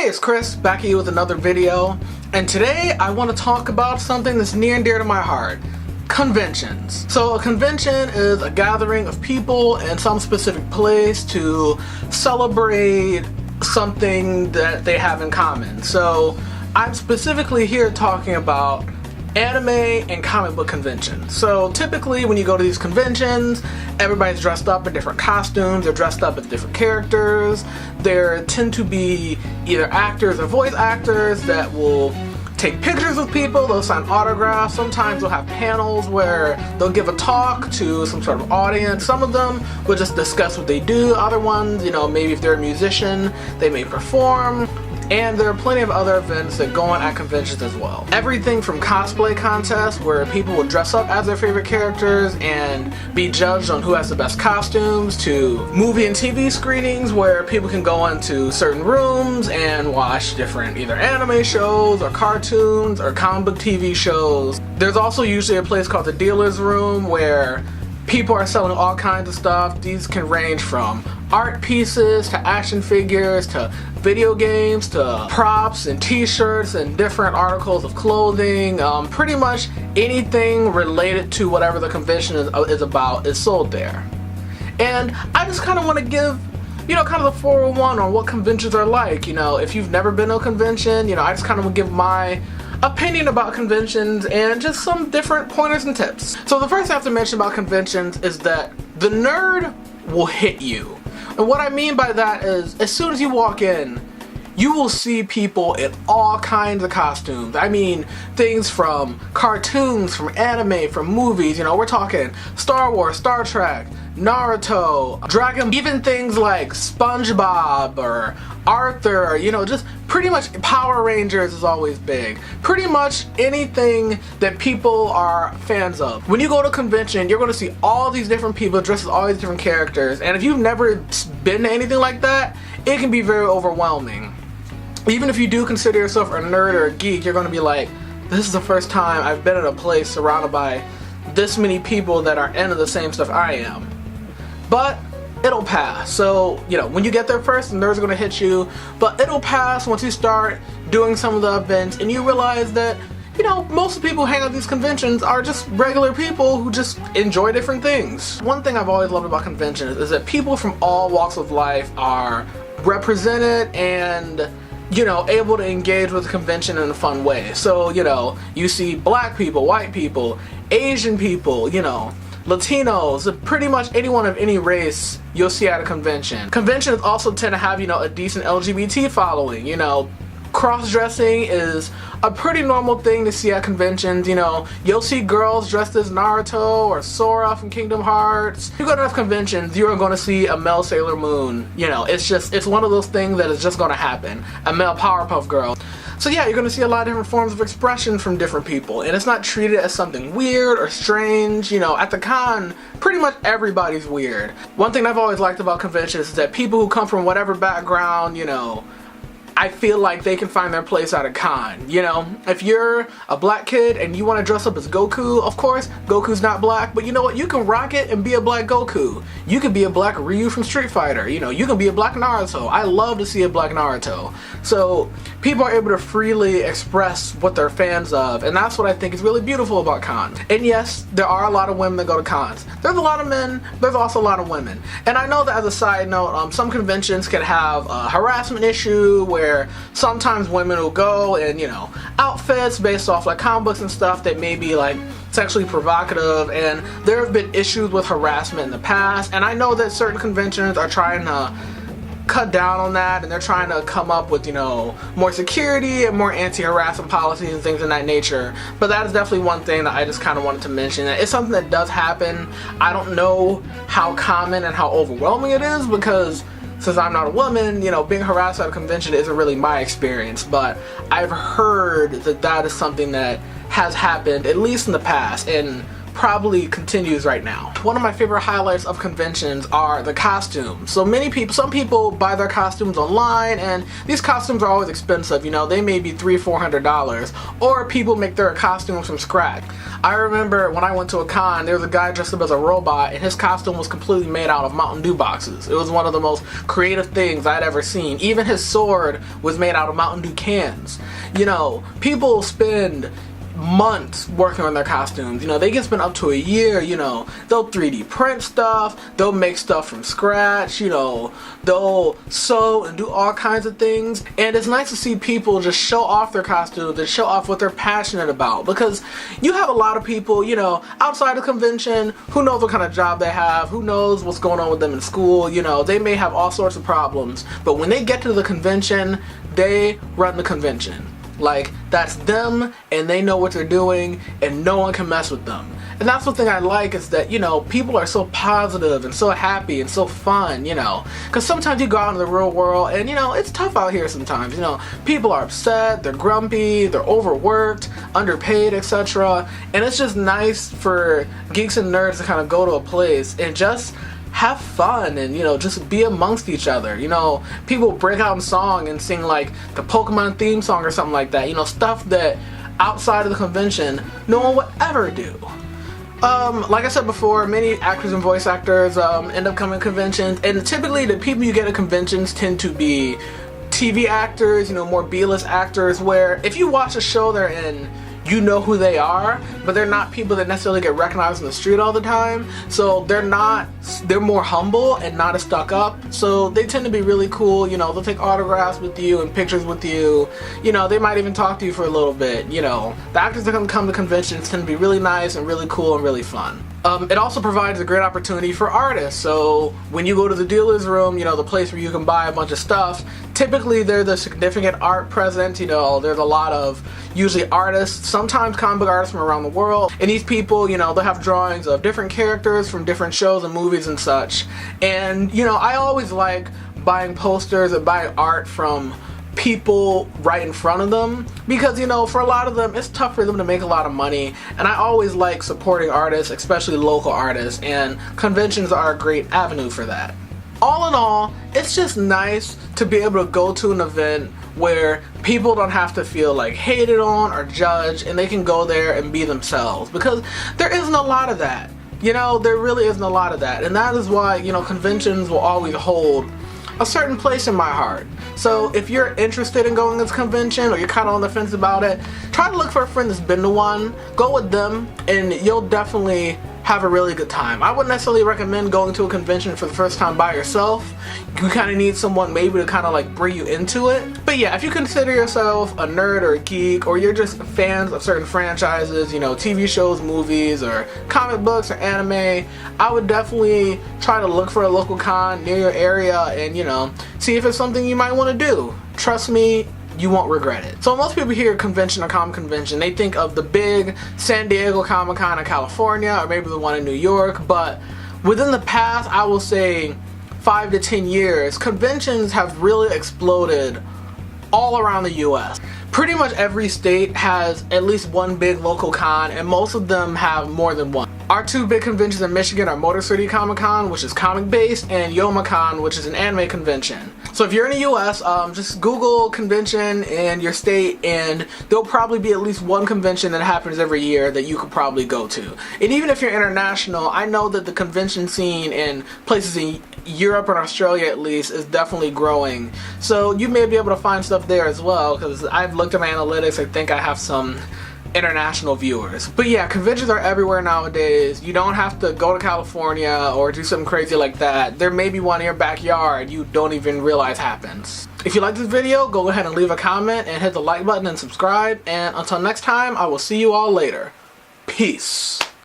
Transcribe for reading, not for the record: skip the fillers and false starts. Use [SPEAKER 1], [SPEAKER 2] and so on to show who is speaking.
[SPEAKER 1] Hey, it's Chris, back at you with another video, and today I want to talk about something that's near and dear to my heart. Conventions. So a convention is a gathering of people in some specific place to celebrate something that they have in common. So I'm specifically here talking about anime and comic book conventions. So typically when you go to these conventions, everybody's dressed up in different costumes, they're dressed up as different characters. There tend to be either actors or voice actors that will take pictures with people, they'll sign autographs, sometimes they'll have panels where they'll give a talk to some sort of audience. Some of them will just discuss what they do, other ones, maybe if they're a musician, they may perform. And there are plenty of other events that go on at conventions as well. Everything from cosplay contests where people will dress up as their favorite characters and be judged on who has the best costumes, to movie and TV screenings where people can go into certain rooms and watch different either anime shows or cartoons or comic book TV shows. There's also usually a place called the dealer's room where people are selling all kinds of stuff. These can range from art pieces to action figures to video games to props and t-shirts and different articles of clothing. Pretty much anything related to whatever the convention is about is sold there. And I just kind of want to give kind of the 401 on what conventions are like. If you've never been to a convention, I just kind of want to give my opinion about conventions and just some different pointers and tips. So the first thing I have to mention about conventions is that the nerd will hit you. And what I mean by that is, as soon as you walk in, you will see people in all kinds of costumes. I mean, things from cartoons, from anime, from movies. We're talking Star Wars, Star Trek, Naruto, Dragon, even things like SpongeBob or Arthur, just pretty much Power Rangers is always big. Pretty much anything that people are fans of. When you go to a convention, you're going to see all these different people dressed as all these different characters, and if you've never been to anything like that, it can be very overwhelming. Even if you do consider yourself a nerd or a geek, you're going to be like, this is the first time I've been in a place surrounded by this many people that are into the same stuff I am. But it'll pass. So, when you get there first, the nerds are going to hit you, but it'll pass once you start doing some of the events and you realize that, most of the people who hang out at these conventions are just regular people who just enjoy different things. One thing I've always loved about conventions is that people from all walks of life are represented and able to engage with the convention in a fun way. So, you see black people, white people, Asian people, Latinos, pretty much anyone of any race you'll see at a convention. Conventions also tend to have, a decent LGBT following, Cross-dressing is a pretty normal thing to see at conventions. You'll see girls dressed as Naruto or Sora from Kingdom Hearts. If you go to enough conventions, you're going to see a male Sailor Moon. It's one of those things that is just going to happen. A male Powerpuff Girl. So yeah, you're going to see a lot of different forms of expression from different people, and it's not treated as something weird or strange. At the con, pretty much everybody's weird. One thing I've always liked about conventions is that people who come from whatever background, I feel like they can find their place at a con. If you're a black kid and you want to dress up as Goku, of course, Goku's not black, but you know what? You can rock it and be a black Goku. You can be a black Ryu from Street Fighter. You can be a black Naruto. I love to see a black Naruto. So people are able to freely express what they're fans of, and that's what I think is really beautiful about cons. And yes, there are a lot of women that go to cons. There's a lot of men, there's also a lot of women. And I know that as a side note, some conventions can have a harassment issue where sometimes women will go in, outfits based off like comic books and stuff that may be like sexually provocative, and there have been issues with harassment in the past, and I know that certain conventions are trying to cut down on that, and they're trying to come up with, more security and more anti-harassment policies and things of that nature. But that is definitely one thing that I just kind of wanted to mention. It's something that does happen. I don't know how common and how overwhelming it is, because since I'm not a woman, being harassed at a convention isn't really my experience, but I've heard that that is something that has happened, at least in the past, and probably continues right now. One of my favorite highlights of conventions are the costumes. So some people buy their costumes online, and these costumes are always expensive. You know, they may be $300-400, or people make their costumes from scratch. I remember when I went to a con, there was a guy dressed up as a robot, and his costume was completely made out of Mountain Dew boxes. It was one of the most creative things I'd ever seen. Even his sword was made out of Mountain Dew cans. You know, people spend months working on their costumes. You know, they can spend up to a year. You know, they'll 3D print stuff, they'll make stuff from scratch, you know, they'll sew and do all kinds of things. And it's nice to see people just show off their costumes and show off what they're passionate about, because you have a lot of people, you know, outside of convention, who knows what kind of job they have, who knows what's going on with them in school. You know, they may have all sorts of problems, but when they get to the convention, they run the convention. Like, that's them, and they know what they're doing, and no one can mess with them. And that's the thing I like, is that, you know, people are so positive and so happy and so fun, you know. Because sometimes you go out into the real world, and, you know, it's tough out here sometimes. You know, people are upset, they're grumpy, they're overworked, underpaid, etc. And it's just nice for geeks and nerds to kind of go to a place and just have fun and, you know, just be amongst each other. You know, people break out in song and sing like the Pokemon theme song or something like that. You know, stuff that outside of the convention no one would ever do. Like I said before, many actors and voice actors end up coming to conventions, and typically the people you get at conventions tend to be TV actors, you know, more B-list actors, where if you watch a show they're in, you know who they are, but they're not people that necessarily get recognized on the street all the time. So they're more humble and not as stuck up. So they tend to be really cool. You know, they'll take autographs with you and pictures with you. You know, they might even talk to you for a little bit. You know, the actors that come to conventions tend to be really nice and really cool and really fun. It also provides a great opportunity for artists. So when you go to the dealer's room, you know, the place where you can buy a bunch of stuff, typically there's a significant art present. You know, there's a lot of usually artists, sometimes comic book artists from around the world. And these people, you know, they'll have drawings of different characters from different shows and movies and such. And, you know, I always like buying posters and buying art from people right in front of them, because, you know, for a lot of them it's tough for them to make a lot of money, and I always like supporting artists, especially local artists, and conventions are a great avenue for that. All in all, it's just nice to be able to go to an event where people don't have to feel like hated on or judged, and they can go there and be themselves, because there isn't a lot of that. You know, there really isn't a lot of that, and that is why, you know, conventions will always hold a certain place in my heart. So if you're interested in going to this convention, or you're kind of on the fence about it, try to look for a friend that's been to one, go with them, and you'll definitely have a really good time. I wouldn't necessarily recommend going to a convention for the first time by yourself. You kind of need someone maybe to kind of like bring you into it. But yeah, if you consider yourself a nerd or a geek, or you're just fans of certain franchises, you know, TV shows, movies, or comic books or anime, I would definitely try to look for a local con near your area and, you know, see if it's something you might want to do. Trust me, you won't regret it. So most people hear convention or comic convention, they think of the big San Diego Comic-Con in California, or maybe the one in New York, but within the past, I will say 5 to 10 years, conventions have really exploded all around the US. Pretty much every state has at least one big local con, and most of them have more than one. Our two big conventions in Michigan are Motor City Comic Con, which is comic based, and YomaCon, which is an anime convention. So if you're in the US, just Google convention in your state, and there'll probably be at least one convention that happens every year that you could probably go to. And even if you're international, I know that the convention scene in places in Europe and Australia at least is definitely growing. So you may be able to find stuff there as well, because I've looked at my analytics. I think I have some international viewers. But yeah, conventions are everywhere nowadays. You don't have to go to California or do something crazy like that. There may be one in your backyard you don't even realize happens. If you like this video, go ahead and leave a comment and hit the like button and subscribe. And until next time, I will see you all later. Peace.